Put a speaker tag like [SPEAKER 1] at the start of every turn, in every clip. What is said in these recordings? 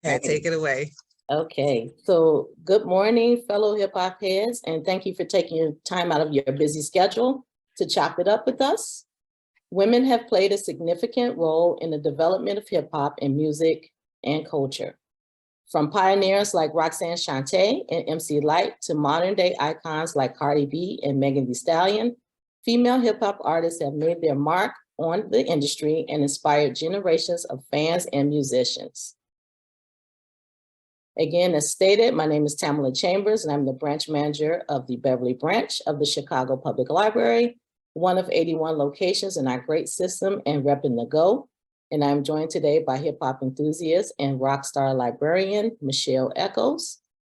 [SPEAKER 1] Yeah, take it away.
[SPEAKER 2] Okay, so good morning, fellow hip hop heads, and thank you for taking your time out of your busy schedule to chop it up with us. Women have played a significant role in the development of hip hop in music and culture. From pioneers like Roxanne Shante and MC Lyte to modern day icons like Cardi B and Megan Thee Stallion, female hip hop artists have made their mark on the industry and inspired generations of fans and musicians. Again, as stated, my name is Tamela Chambers, and I'm the branch manager of the Beverly branch of the Chicago Public Library, one of 81 locations in our great system and repping the Go. And I'm joined today by hip hop enthusiast and rock star librarian, Michele Echols.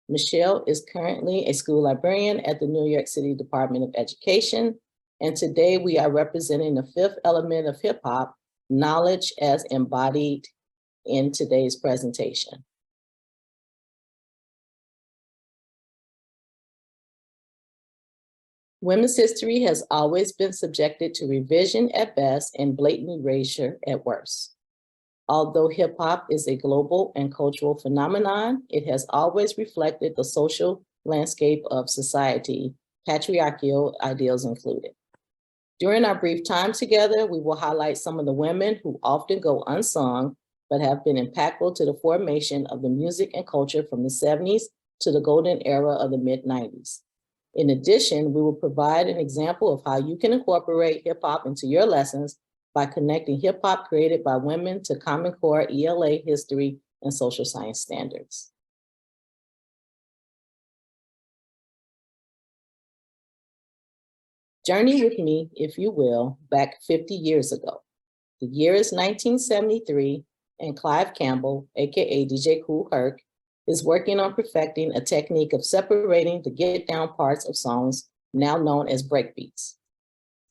[SPEAKER 2] Michele is currently a school librarian at the New York City Department of Education. And today we are representing the fifth element of hip hop, knowledge as embodied in today's presentation. Women's history has always been subjected to revision at best and blatant erasure at worst. Although hip hop is a global and cultural phenomenon, it has always reflected the social landscape of society, patriarchal ideals included. During our brief time together, we will highlight some of the women who often go unsung, but have been impactful to the formation of the music and culture from the 70s to the golden era of the mid-90s. In addition, we will provide an example of how you can incorporate hip hop into your lessons by connecting hip hop created by women to Common Core ELA history and social science standards. Journey with me, if you will, back 50 years ago. The year is 1973, and Clive Campbell, aka DJ Kool Herc, is working on perfecting a technique of separating the get down parts of songs now known as breakbeats.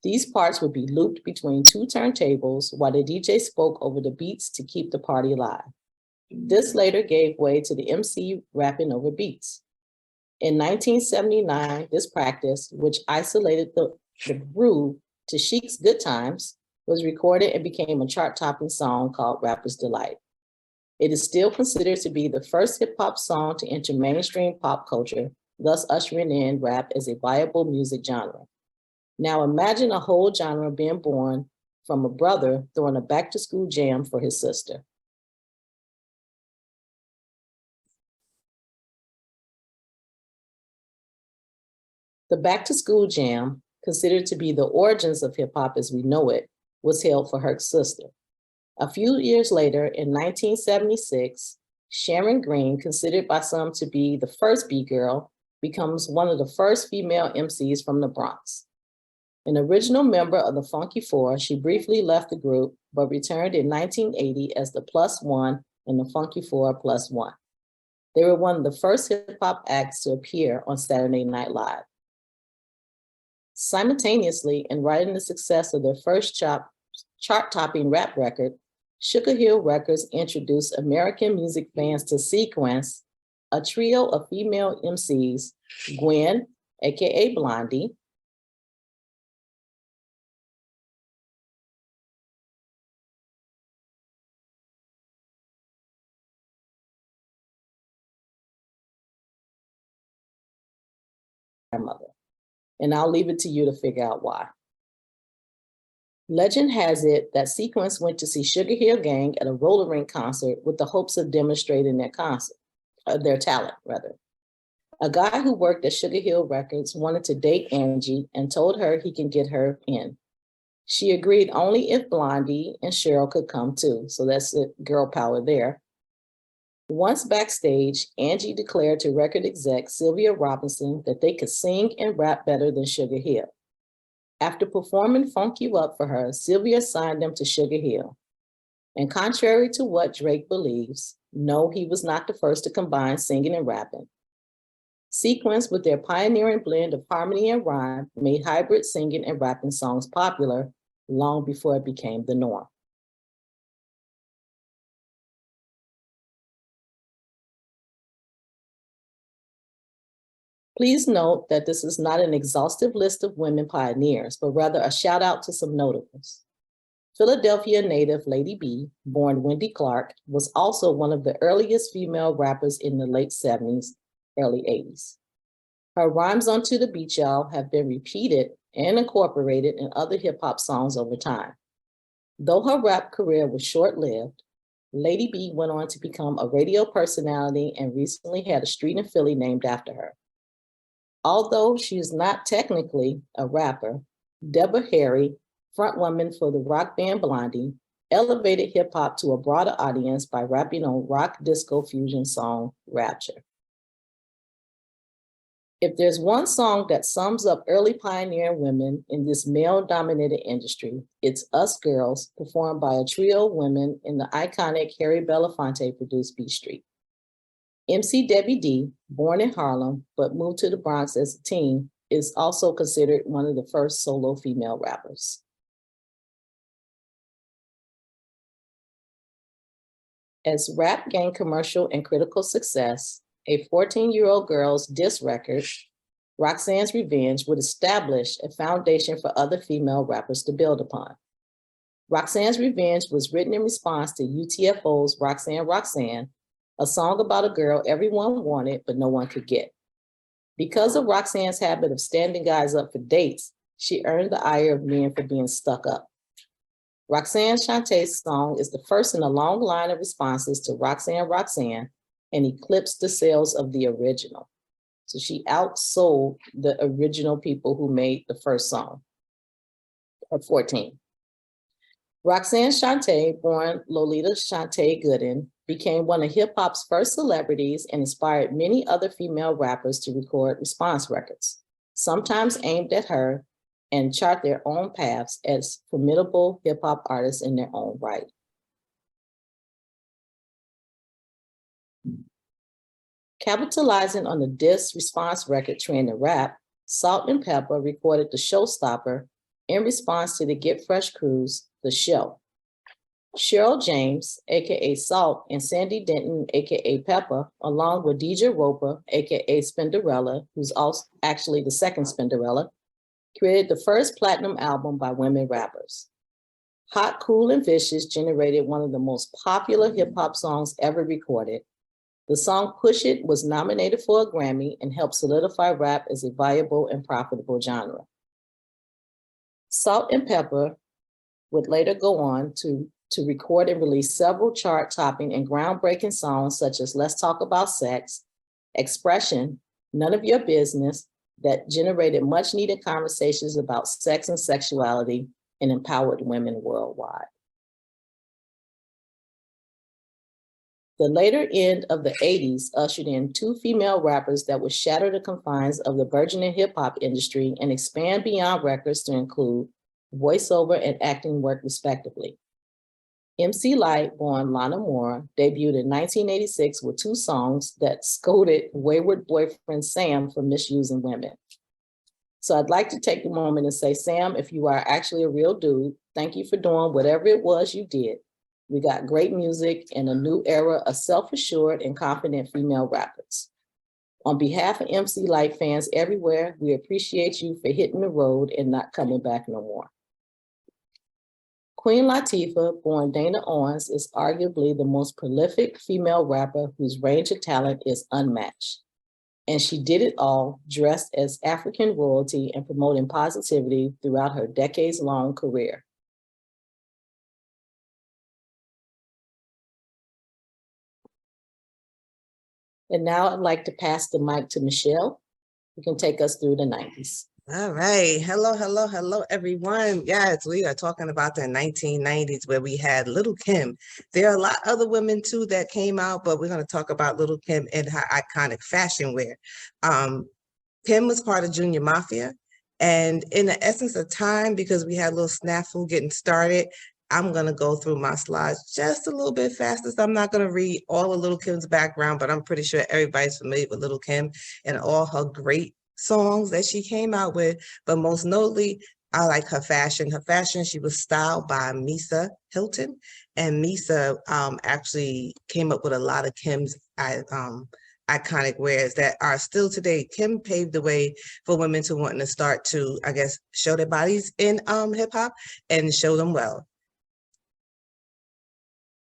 [SPEAKER 2] These parts would be looped between two turntables while the DJ spoke over the beats to keep the party live. This later gave way to the MC rapping over beats. In 1979, this practice, which isolated the groove to Chic's Good Times, was recorded and became a chart-topping song called Rapper's Delight. It is still considered to be the first hip hop song to enter mainstream pop culture, thus ushering in rap as a viable music genre. Now imagine a whole genre being born from a brother throwing a back-to-school jam for his sister. The back-to-school jam, considered to be the origins of hip hop as we know it, was held for Herc's sister. A few years later, in 1976, Sharon Green, considered by some to be the first B-girl, becomes one of the first female MCs from the Bronx. An original member of the Funky Four, she briefly left the group, but returned in 1980 as the Plus One in the Funky Four Plus One. They were one of the first hip-hop acts to appear on Saturday Night Live. Simultaneously, in riding the success of their first chart-topping rap record, Sugar Hill Records introduced American music fans to Sequence, a trio of female MCs, Gwen, aka Blondie, grandmother. And I'll leave it to you to figure out why. Legend has it that Sequence went to see Sugar Hill Gang at a roller rink concert with the hopes of demonstrating their talent. A guy who worked at Sugar Hill Records wanted to date Angie and told her he can get her in. She agreed only if Blondie and Cheryl could come too, so that's it, girl power there. Once backstage, Angie declared to record exec Sylvia Robinson that they could sing and rap better than Sugar Hill. After performing Funk You Up for her, Sylvia signed them to Sugar Hill. And contrary to what Drake believes, no, he was not the first to combine singing and rapping. Sequence, with their pioneering blend of harmony and rhyme, made hybrid singing and rapping songs popular long before it became the norm. Please note that this is not an exhaustive list of women pioneers, but rather a shout out to some notables. Philadelphia native Lady B, born Wendy Clark, was also one of the earliest female rappers in the late 70s, early 80s. Her rhymes on To the Beat Y'all have been repeated and incorporated in other hip hop songs over time. Though her rap career was short-lived, Lady B went on to become a radio personality and recently had a street in Philly named after her. Although she is not technically a rapper, Deborah Harry, frontwoman for the rock band Blondie, elevated hip hop to a broader audience by rapping on rock disco fusion song Rapture. If there's one song that sums up early pioneering women in this male-dominated industry, it's Us Girls, performed by a trio of women in the iconic Harry Belafonte-produced Beat Street. MC Debbie D, born in Harlem but moved to the Bronx as a teen, is also considered one of the first solo female rappers. As rap gained commercial and critical success, a 14-year-old girl's diss record, Roxanne's Revenge, would establish a foundation for other female rappers to build upon. Roxanne's Revenge was written in response to UTFO's Roxanne, Roxanne, a song about a girl everyone wanted but no one could get. Because of Roxanne's habit of standing guys up for dates, she earned the ire of men for being stuck up. Roxanne Shantae's song is the first in a long line of responses to Roxanne, Roxanne, and eclipsed the sales of the original. So she outsold the original people who made the first song, at 14. Roxanne Shante, born Lolita Shante Gooden, became one of hip hop's first celebrities and inspired many other female rappers to record response records, sometimes aimed at her and chart their own paths as formidable hip hop artists in their own right. Capitalizing on the diss response record trend in rap, Salt and Pepper recorded The Showstopper in response to the Get Fresh crew's The Show. Cheryl James, AKA Salt, and Sandy Denton, AKA Pepper, along with DJ Roper, AKA Spinderella, who's also actually the second Spinderella, created the first platinum album by women rappers. Hot, Cool, and Vicious generated one of the most popular hip hop songs ever recorded. The song Push It was nominated for a Grammy and helped solidify rap as a viable and profitable genre. Salt and Pepper would later go on to record and release several chart-topping and groundbreaking songs such as Let's Talk About Sex, Expression, None of Your Business, that generated much-needed conversations about sex and sexuality and empowered women worldwide. The later end of the 80s ushered in two female rappers that would shatter the confines of the burgeoning hip-hop industry and expand beyond records to include voiceover and acting work respectively. MC Lyte, born Lana War, debuted in 1986 with two songs that scolded wayward boyfriend Sam for misusing women. So I'd like to take a moment and say, Sam, if you are actually a real dude, thank you for doing whatever it was you did. We got great music and a new era of self-assured and confident female rappers. On behalf of MC Lyte fans everywhere, we appreciate you for hitting the road and not coming back no more. Queen Latifah, born Dana Owens, is arguably the most prolific female rapper whose range of talent is unmatched. And she did it all dressed as African royalty and promoting positivity throughout her decades-long career. And now I'd like to pass the mic to Michele, who can take us through the 90s.
[SPEAKER 1] All right. Hello, everyone. Yes, we are talking about the 1990s where we had Little Kim. There are a lot of other women too that came out, but we're going to talk about Little Kim and her iconic fashion wear. Kim was part of Junior Mafia. And in the essence of time, because we had a little snafu getting started, I'm going to go through my slides just a little bit faster. So I'm not going to read all of Little Kim's background, but I'm pretty sure everybody's familiar with Little Kim and all her great songs that she came out with. But most notably, I like her fashion. Her fashion, she was styled by Misa Hilton. And Misa actually came up with a lot of Kim's iconic wears that are still today. Kim paved the way for women to wanting to start to, I guess, show their bodies in hip hop and show them well.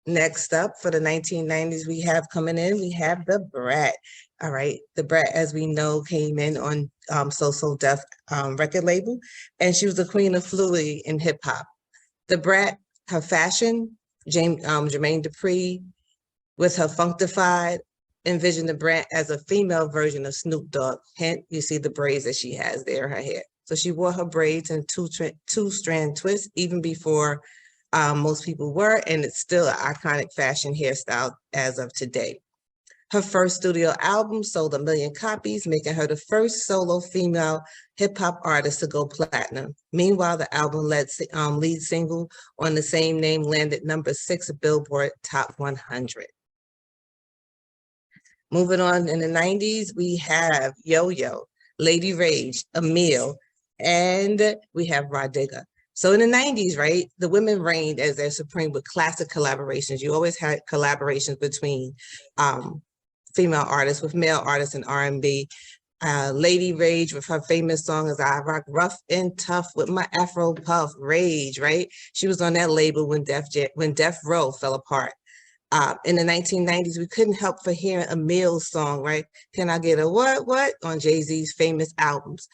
[SPEAKER 1] Next up for the 1990s, we have coming in, we have the Brat. All right, the Brat, as we know, came in on So Def record label, and she was the queen of fluidity in hip hop. The Brat, her fashion, Jermaine Dupri, with her Functified, envision the Brat as a female version of Snoop Dogg. Hint, you see the braids that she has there in her hair. So she wore her braids in two-strand twists even before most people were, and it's still an iconic fashion hairstyle as of today. Her first studio album sold 1 million copies, making her the first solo female hip-hop artist to go platinum. Meanwhile, the album lead single on the same name landed number 6 Billboard Top 100. Moving on in the 90s, we have Yo-Yo, Lady Rage, Emile, and we have Rah Digga. So in the 90s, right, the women reigned as their supreme with classic collaborations. You always had collaborations between female artists with male artists in R&B. Lady Rage with her famous song is I Rock Rough and Tough with my Afro Puff, Rage, right? She was on that label when Def Row fell apart. In the 1990s, we couldn't help for hearing Emile's song, right? Can I get a what on Jay-Z's famous albums.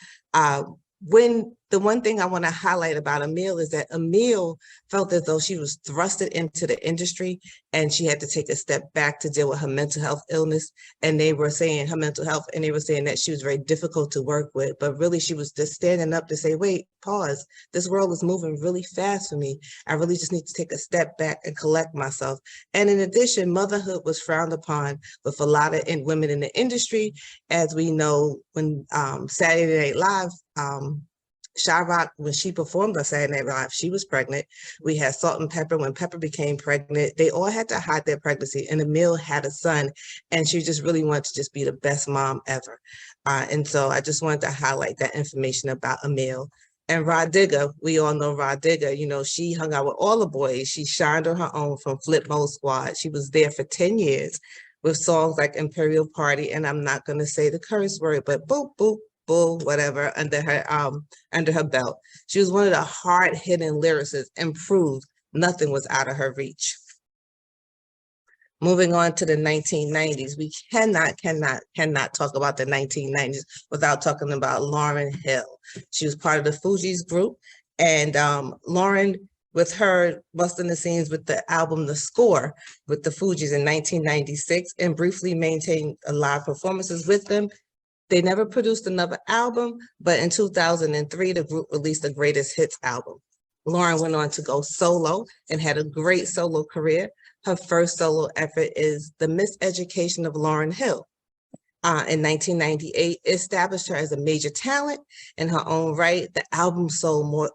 [SPEAKER 1] When the one thing I want to highlight about Emile is that Emile felt as though she was thrusted into the industry and she had to take a step back to deal with her mental health illness. And they were saying her mental health, and they were saying that she was very difficult to work with, but really she was just standing up to say, wait, pause. This world is moving really fast for me. I really just need to take a step back and collect myself. And in addition, motherhood was frowned upon with a lot of women in the industry. As we know, when Saturday Night Live, Shyrock, when she performed on Saturday Night Live, she was pregnant. We had Salt and Pepper when Pepper became pregnant. They all had to hide their pregnancy, and Emile had a son, and she just really wanted to just be the best mom ever. And so I just wanted to highlight that information about Emile. And Rah Digga, we all know Rah Digga, you know, she hung out with all the boys. She shined on her own from Flip Mode Squad. She was there for 10 years with songs like Imperial Party, and I'm not going to say the curse word, but boop, boop, bull, whatever, under her belt. She was one of the hard-hitting lyricists and proved nothing was out of her reach. Moving on to the 1990s, we cannot talk about the 1990s without talking about Lauryn Hill. She was part of the Fugees group, and Lauryn, with her busting the scenes with the album The Score with the Fugees in 1996 and briefly maintained live performances with them. They never produced another album, but in 2003, the group released the Greatest Hits album. Lauryn went on to go solo and had a great solo career. Her first solo effort is The Miseducation of Lauryn Hill. In 1998, it established her as a major talent in her own right. The album sold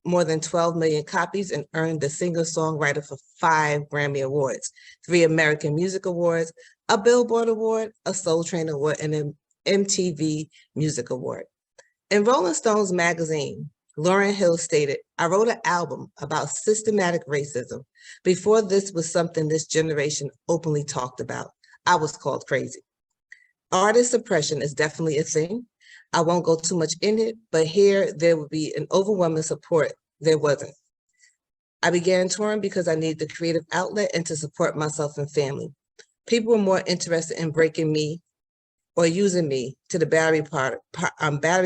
[SPEAKER 1] more than 12 million copies and earned the singer-songwriter for 5 Grammy Awards, 3 American Music Awards, a Billboard Award, a Soul Train Award, and an MTV Music Award. In Rolling Stones magazine, Lauryn Hill stated, I wrote an album about systematic racism. Before this was something this generation openly talked about. I was called crazy. Artist suppression is definitely a thing. I won't go too much in it, but here there would be an overwhelming support. There wasn't. I began touring because I needed the creative outlet and to support myself and family. People were more interested in breaking me or using me to the battery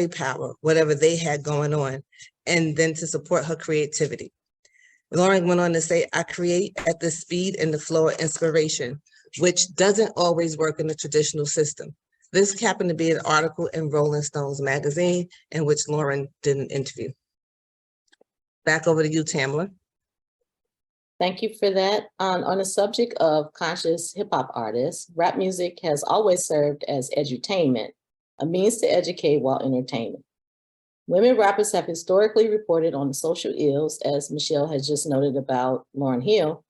[SPEAKER 1] power, whatever they had going on, and then to support her creativity. Lauryn went on to say, I create at the speed and the flow of inspiration, which doesn't always work in the traditional system. This happened to be an article in Rolling Stones magazine in which Lauryn did an interview. Back over to you, Tamela.
[SPEAKER 2] Thank you for that. On the subject of conscious hip hop artists, rap music has always served as edutainment, a means to educate while entertaining. Women rappers have historically reported on the social ills, as Michele has just noted about Lauryn Hill,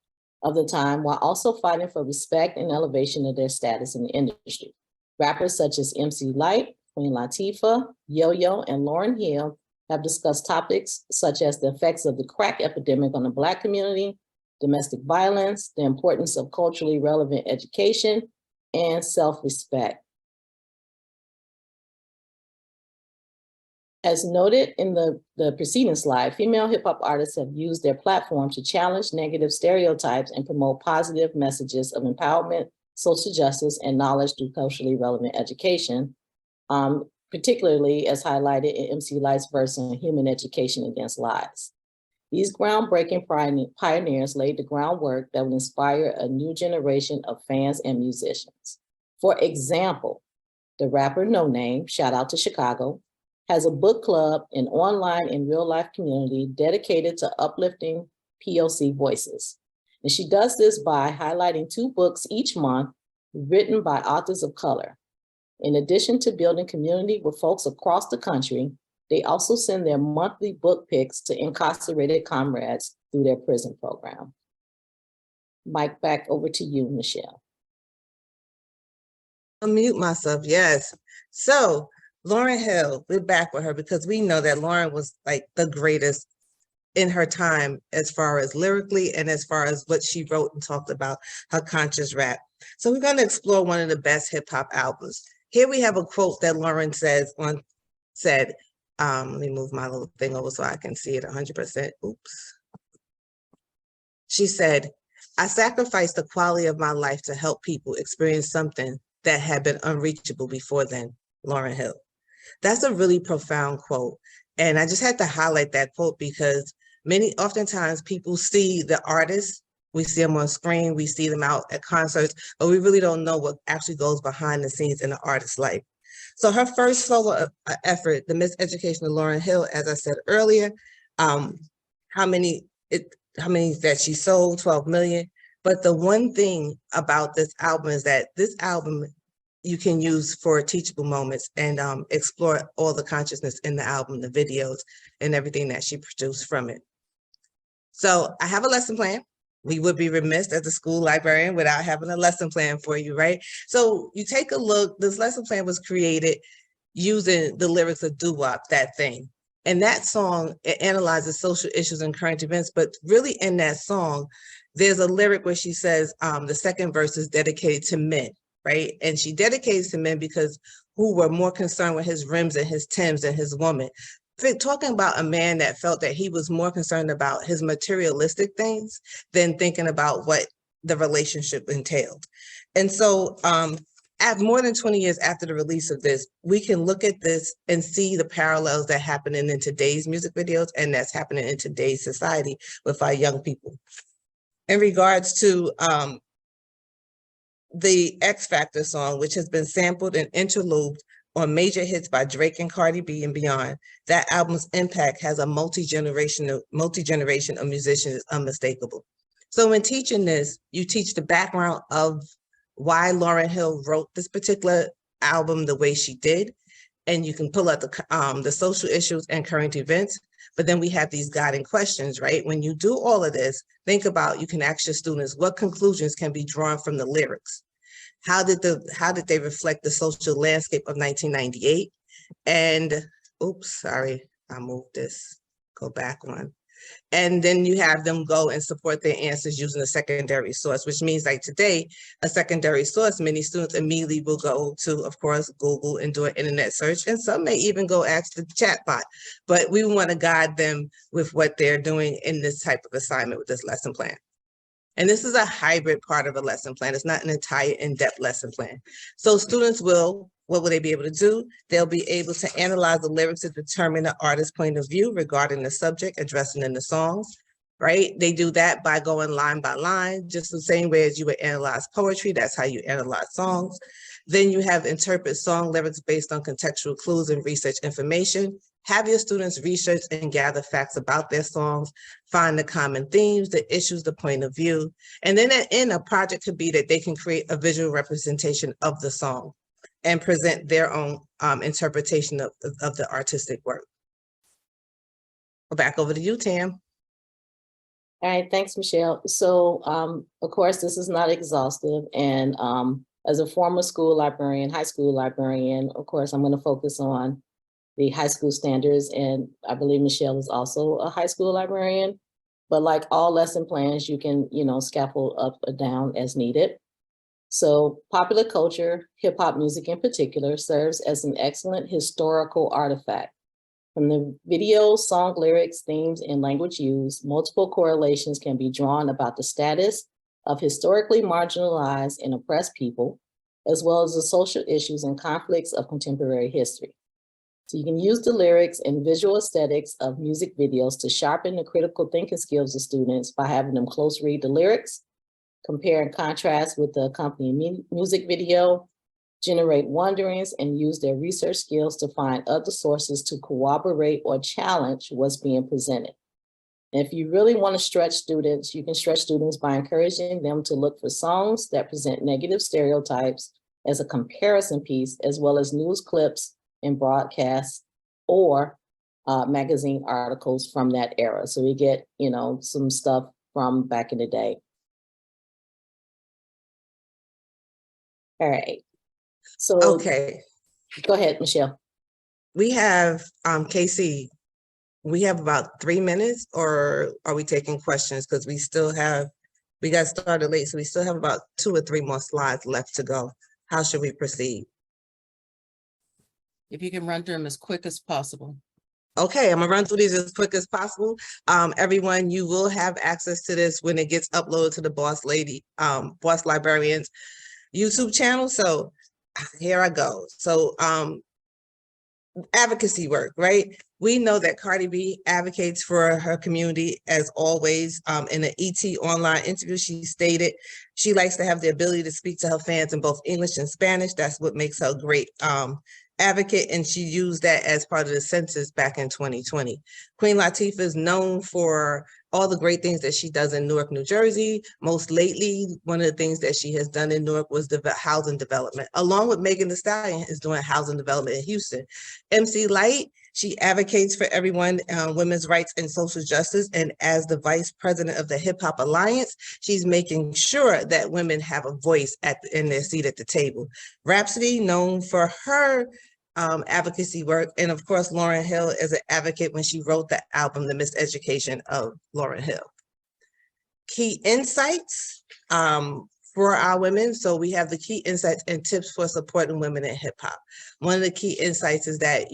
[SPEAKER 2] of the time, while also fighting for respect and elevation of their status in the industry. Rappers such as MC Lyte, Queen Latifah, Yo-Yo, and Lauryn Hill have discussed topics such as the effects of the crack epidemic on the Black community, domestic violence, the importance of culturally relevant education, and self-respect. As noted in the preceding slide, female hip-hop artists have used their platform to challenge negative stereotypes and promote positive messages of empowerment, social justice, and knowledge through culturally relevant education, particularly as highlighted in MC Light's verse on Human Education Against Lies. These groundbreaking pioneers laid the groundwork that will inspire a new generation of fans and musicians. For example, the rapper No Name, shout out to Chicago, has a book club, an online and real life community dedicated to uplifting POC voices. And she does this by highlighting 2 books each month written by authors of color. In addition to building community with folks across the country, they also send their monthly book picks to incarcerated comrades through their prison program. Mike, back over to you, Michele.
[SPEAKER 1] Unmute myself, yes. So Lauryn Hill, we're back with her because we know that Lauryn was like the greatest in her time as far as lyrically and as far as what she wrote and talked about, her conscious rap. So we're going to explore one of the best hip hop albums. Here we have a quote that Lauryn said, let me move my little thing over so I can see it 100%. Oops. She said, "I sacrificed the quality of my life to help people experience something that had been unreachable before then." Lauryn Hill. That's a really profound quote. And I just had to highlight that quote because oftentimes people see the artists, we see them on screen, we see them out at concerts, but we really don't know what actually goes behind the scenes in the artist's life. So her first solo effort, The Miseducation of Lauryn Hill, as I said earlier, how many that she sold, 12 million. But the one thing about this album is that this album you can use for teachable moments and explore all the consciousness in the album, the videos, and everything that she produced from it. So I have a lesson plan. We would be remiss as a school librarian without having a lesson plan for you, right? So you take a look, this lesson plan was created using the lyrics of Doo-Wop, That Thing. And that song, it analyzes social issues and current events, but really in that song, there's a lyric where she says, the second verse is dedicated to men, right? And she dedicates to men because who were more concerned with his rims and his Timbs than his woman. Talking about a man that felt that he was more concerned about his materialistic things than thinking about what the relationship entailed. And so at more than 20 years after the release of this, we can look at this and see the parallels that happening in today's music videos and that's happening in today's society with our young people. In regards to the X Factor song, which has been sampled and interlubed on major hits by Drake and Cardi B and beyond, that album's impact has a multi-generation of musicians is unmistakable. So in teaching this, you teach the background of why Lauryn Hill wrote this particular album the way she did, and you can pull out the social issues and current events. But then we have these guiding questions, right? When you do all of this, think about, you can ask your students, what conclusions can be drawn from the lyrics? How did they reflect the social landscape of 1998? And, oops, sorry, I moved this, go back one. And then you have them go and support their answers using a secondary source, which means like today, a secondary source, many students immediately will go to, of course, Google and do an internet search. And some may even go ask the chatbot, but we want to guide them with what they're doing in this type of assignment with this lesson plan. And this is a hybrid part of a lesson plan. It's not an entire in-depth lesson plan. So students what will they be able to do? They'll be able to analyze the lyrics to determine the artist's point of view regarding the subject addressing in the songs, right? They do that by going line by line, just the same way as you would analyze poetry. That's how you analyze songs. Then you have interpret song lyrics based on contextual clues and research information. Have your students research and gather facts about their songs, find the common themes, the issues, the point of view. And then at the end, a project could be that they can create a visual representation of the song and present their own interpretation of the artistic work. Back over to you, Tam.
[SPEAKER 2] All right, thanks, Michele. So, of course, this is not exhaustive. And as a former school librarian, high school librarian, of course, I'm going to focus on the high school standards. And I believe Michele is also a high school librarian. But like all lesson plans, you can, scaffold up or down as needed. So popular culture, hip hop music in particular, serves as an excellent historical artifact. From the video, song lyrics, themes, and language used, multiple correlations can be drawn about the status of historically marginalized and oppressed people, as well as the social issues and conflicts of contemporary history. So you can use the lyrics and visual aesthetics of music videos to sharpen the critical thinking skills of students by having them close read the lyrics, compare and contrast with the accompanying music video, generate wonderings, and use their research skills to find other sources to corroborate or challenge what's being presented. And if you really want to stretch students, you can stretch students by encouraging them to look for songs that present negative stereotypes as a comparison piece, as well as news clips and broadcasts or magazine articles from that era. So we get, some stuff from back in the day. All right. So
[SPEAKER 1] Okay,
[SPEAKER 2] go ahead, Michele.
[SPEAKER 1] we have Casey. We have about 3 minutes, or are we taking questions? Because we got started late, so we still have about 2 or 3 more slides left to go. How should we proceed?
[SPEAKER 3] If you can run through them as quick as possible.
[SPEAKER 1] Okay, I'm gonna run through these as quick as possible. Everyone, you will have access to this when it gets uploaded to the Boss Librarians YouTube channel. So here I go. So advocacy work, right? We know that Cardi B advocates for her community as always. In an ET online interview, she stated she likes to have the ability to speak to her fans in both English and Spanish. That's what makes her a great advocate, and she used that as part of the census back in 2020. Queen Latifah is known for all the great things that she does in Newark, New Jersey. Most lately, one of the things that she has done in Newark was the housing development, along with Megan Thee Stallion is doing housing development in Houston. MC Lyte, she advocates for everyone, women's rights and social justice. And as the vice president of the Hip Hop Alliance, she's making sure that women have a voice in their seat at the table. Rhapsody, known for her advocacy work. And of course, Lauryn Hill is an advocate when she wrote the album, The Miseducation of Lauryn Hill. Key insights for our women. So we have the key insights and tips for supporting women in hip hop. One of the key insights is that,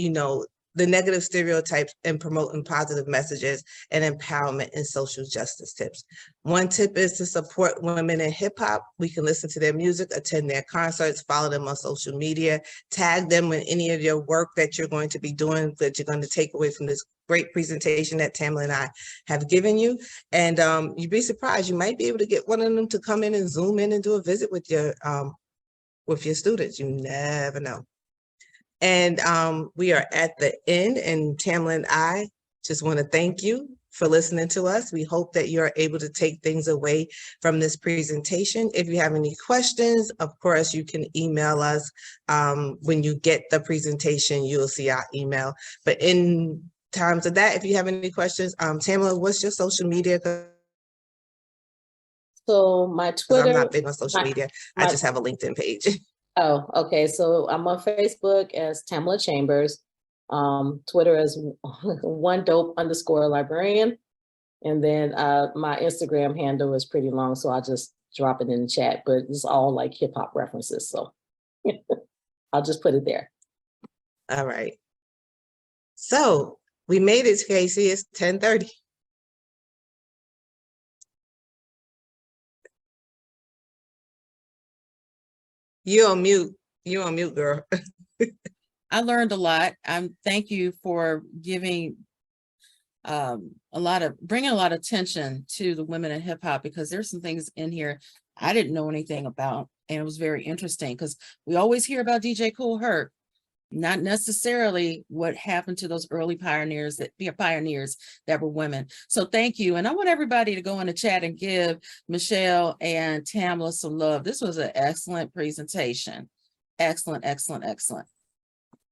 [SPEAKER 1] the negative stereotypes and promoting positive messages and empowerment and social justice tips. One tip is to support women in hip hop. We can listen to their music, attend their concerts, follow them on social media, tag them in any of your work that you're going to be doing, that you're going to take away from this great presentation that Tamela and I have given you. And you'd be surprised, you might be able to get one of them to come in and Zoom in and do a visit with your students. You never know. And we are at the end, and Tamela and I just want to thank you for listening to us. We hope that you're able to take things away from this presentation. If you have any questions, of course, you can email us. When you get the presentation, you'll see our email. But in times of that, if you have any questions, Tamela, what's your social media?
[SPEAKER 2] So my Twitter.
[SPEAKER 1] I'm not big on social media. I just have a LinkedIn page.
[SPEAKER 2] Oh, okay. So I'm on Facebook as Tamela Chambers. Twitter is @1dope_librarian. And then my Instagram handle is pretty long, so I'll just drop it in the chat, but it's all like hip hop references. So I'll just put it there.
[SPEAKER 1] All right. So we made it, Casey. It's 10:30. You're on mute. You're on mute, girl.
[SPEAKER 3] I learned a lot. Thank you for giving bringing a lot of attention to the women in hip hop, because there's some things in here I didn't know anything about. And it was very interesting because we always hear about DJ Kool Herc, not necessarily what happened to those early pioneers that were women. So thank you. And I want everybody to go in the chat and give Michele and Tamela some love. This was an excellent presentation. Excellent, excellent, excellent.